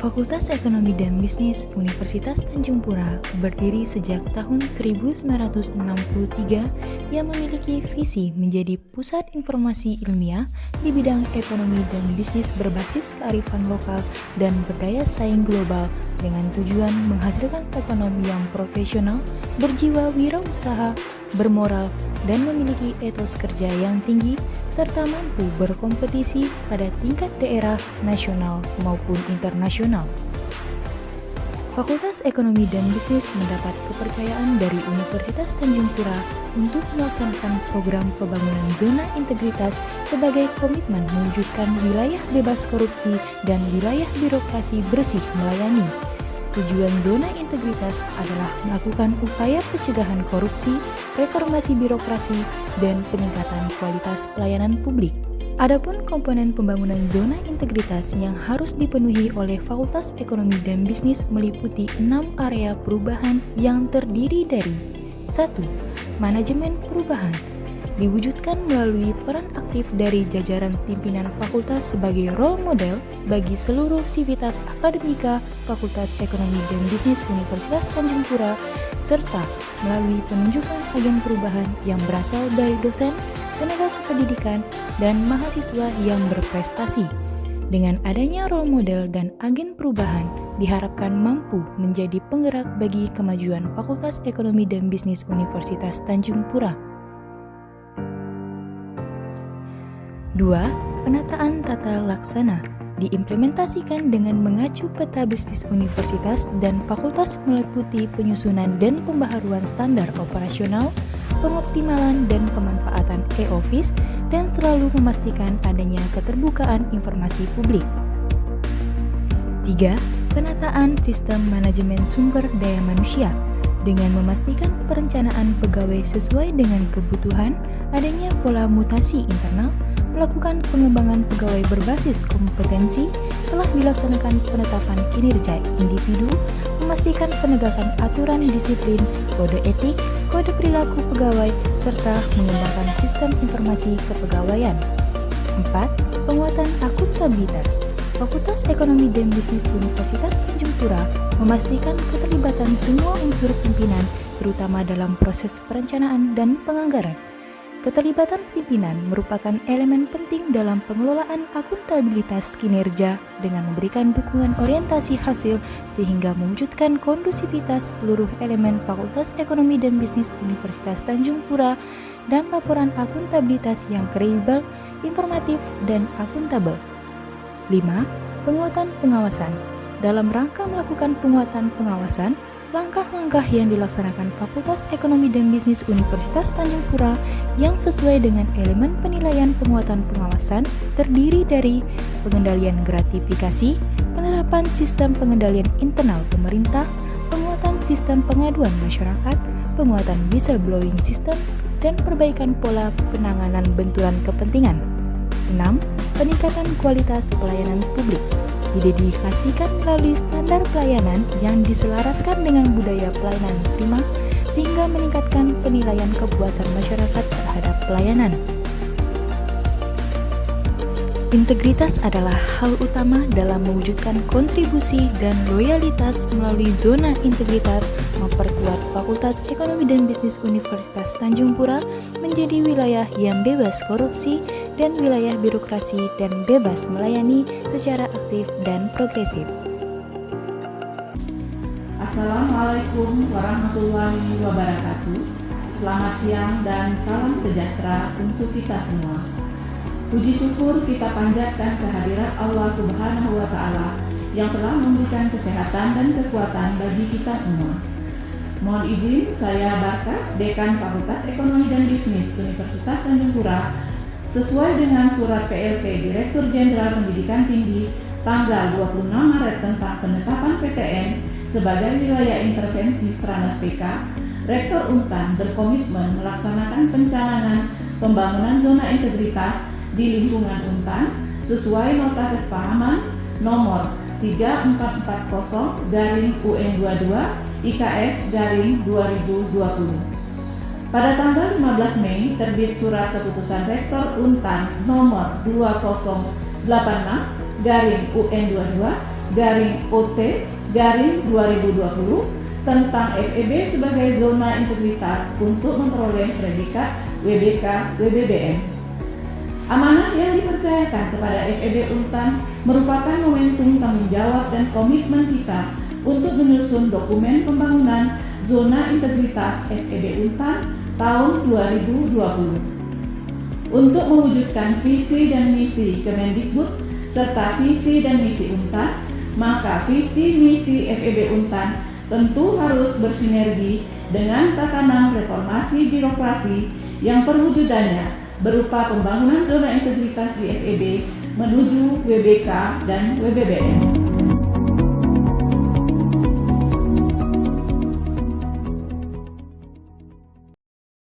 Fakultas Ekonomi dan Bisnis Universitas Tanjung Pura berdiri sejak tahun 1963 yang memiliki visi menjadi pusat informasi ilmiah di bidang ekonomi dan bisnis berbasis kearifan lokal dan berdaya saing global dengan tujuan menghasilkan ekonom yang profesional, berjiwa wirausaha, bermoral, dan memiliki etos kerja yang tinggi serta mampu berkompetisi pada tingkat daerah, nasional, maupun internasional. Fakultas Ekonomi dan Bisnis mendapat kepercayaan dari Universitas Tanjung Pura untuk melaksanakan program pembangunan zona integritas sebagai komitmen mewujudkan wilayah bebas korupsi dan wilayah birokrasi bersih melayani. Tujuan zona integritas adalah melakukan upaya pencegahan korupsi, reformasi birokrasi, dan peningkatan kualitas pelayanan publik. Adapun komponen pembangunan zona integritas yang harus dipenuhi oleh Fakultas Ekonomi dan Bisnis meliputi 6 area perubahan yang terdiri dari 1. Manajemen perubahan diwujudkan melalui peran aktif dari jajaran pimpinan fakultas sebagai role model bagi seluruh sivitas akademika Fakultas Ekonomi dan Bisnis Universitas Tanjung Pura, serta melalui penunjukan agen perubahan yang berasal dari dosen, tenaga kependidikan, dan mahasiswa yang berprestasi. Dengan adanya role model dan agen perubahan, diharapkan mampu menjadi penggerak bagi kemajuan Fakultas Ekonomi dan Bisnis Universitas Tanjung Pura. 2. Penataan tata laksana diimplementasikan dengan mengacu peta bisnis universitas dan fakultas meliputi penyusunan dan pembaharuan standar operasional, pengoptimalan dan pemanfaatan e-office, dan selalu memastikan adanya keterbukaan informasi publik. 3. Penataan sistem manajemen sumber daya manusia dengan memastikan perencanaan pegawai sesuai dengan kebutuhan, adanya pola mutasi internal, melakukan pengembangan pegawai berbasis kompetensi, telah dilaksanakan penetapan kinerja individu, memastikan penegakan aturan disiplin, kode etik, kode perilaku pegawai, serta mengembangkan sistem informasi kepegawaian. 4. Penguatan akuntabilitas. Fakultas Ekonomi dan Bisnis Universitas Tanjung Pura memastikan keterlibatan semua unsur pimpinan, terutama dalam proses perencanaan dan penganggaran. Keterlibatan pimpinan merupakan elemen penting dalam pengelolaan akuntabilitas kinerja dengan memberikan dukungan orientasi hasil sehingga mewujudkan kondusivitas seluruh elemen Fakultas Ekonomi dan Bisnis Universitas Tanjung Pura dan laporan akuntabilitas yang kredibel, informatif, dan akuntabel. 5. Penguatan pengawasan. Dalam rangka melakukan penguatan pengawasan, langkah-langkah yang dilaksanakan Fakultas Ekonomi dan Bisnis Universitas Tanjung Pura yang sesuai dengan elemen penilaian penguatan pengawasan terdiri dari pengendalian gratifikasi, penerapan sistem pengendalian internal pemerintah, penguatan sistem pengaduan masyarakat, penguatan whistleblowing system, dan perbaikan pola penanganan benturan kepentingan. 6. Peningkatan kualitas pelayanan publik didedikasikan melalui standar pelayanan yang diselaraskan dengan budaya pelayanan prima sehingga meningkatkan penilaian kepuasan masyarakat terhadap pelayanan. Integritas adalah hal utama dalam mewujudkan kontribusi dan loyalitas melalui zona integritas memperkuat Fakultas Ekonomi dan Bisnis Universitas Tanjung Pura menjadi wilayah yang bebas korupsi dan wilayah birokrasi dan bebas melayani secara aktif dan progresif. Assalamualaikum warahmatullahi wabarakatuh. Selamat siang dan salam sejahtera untuk kita semua. Puji syukur kita panjatkan kehadirat Allah Subhanahu wa Ta'ala yang telah memberikan kesehatan dan kekuatan bagi kita semua. Mohon izin, saya Barkah, Dekan Fakultas Ekonomi dan Bisnis Universitas Tanjung Pura, sesuai dengan surat PLT Direktur Jenderal Pendidikan Tinggi tanggal 26 Maret tentang penetapan PTN sebagai wilayah intervensi Stranas PK, Rektor Untan berkomitmen melaksanakan pencalonan pembangunan zona integritas di lingkungan Untan sesuai nota kesepahaman nomor 3440/UN22 IKS/2020. Pada tanggal 15 Mei terbit surat keputusan Rektor Untan nomor 2086/UN22 UU-OT-2020 tentang FEB sebagai zona integritas untuk memperoleh predikat WBK/WBBM. Amanah yang dipercayakan kepada FEB Untan merupakan momentum tanggung jawab dan komitmen kita untuk menyusun dokumen pembangunan zona integritas FEB Untan tahun 2020. Untuk mewujudkan visi dan misi Kemendikbud serta visi dan misi Untan, maka visi misi FEB Untan tentu harus bersinergi dengan tatanan reformasi birokrasi yang perwujudannya berupa pembangunan zona integritas di FEB menuju WBK dan WBBM.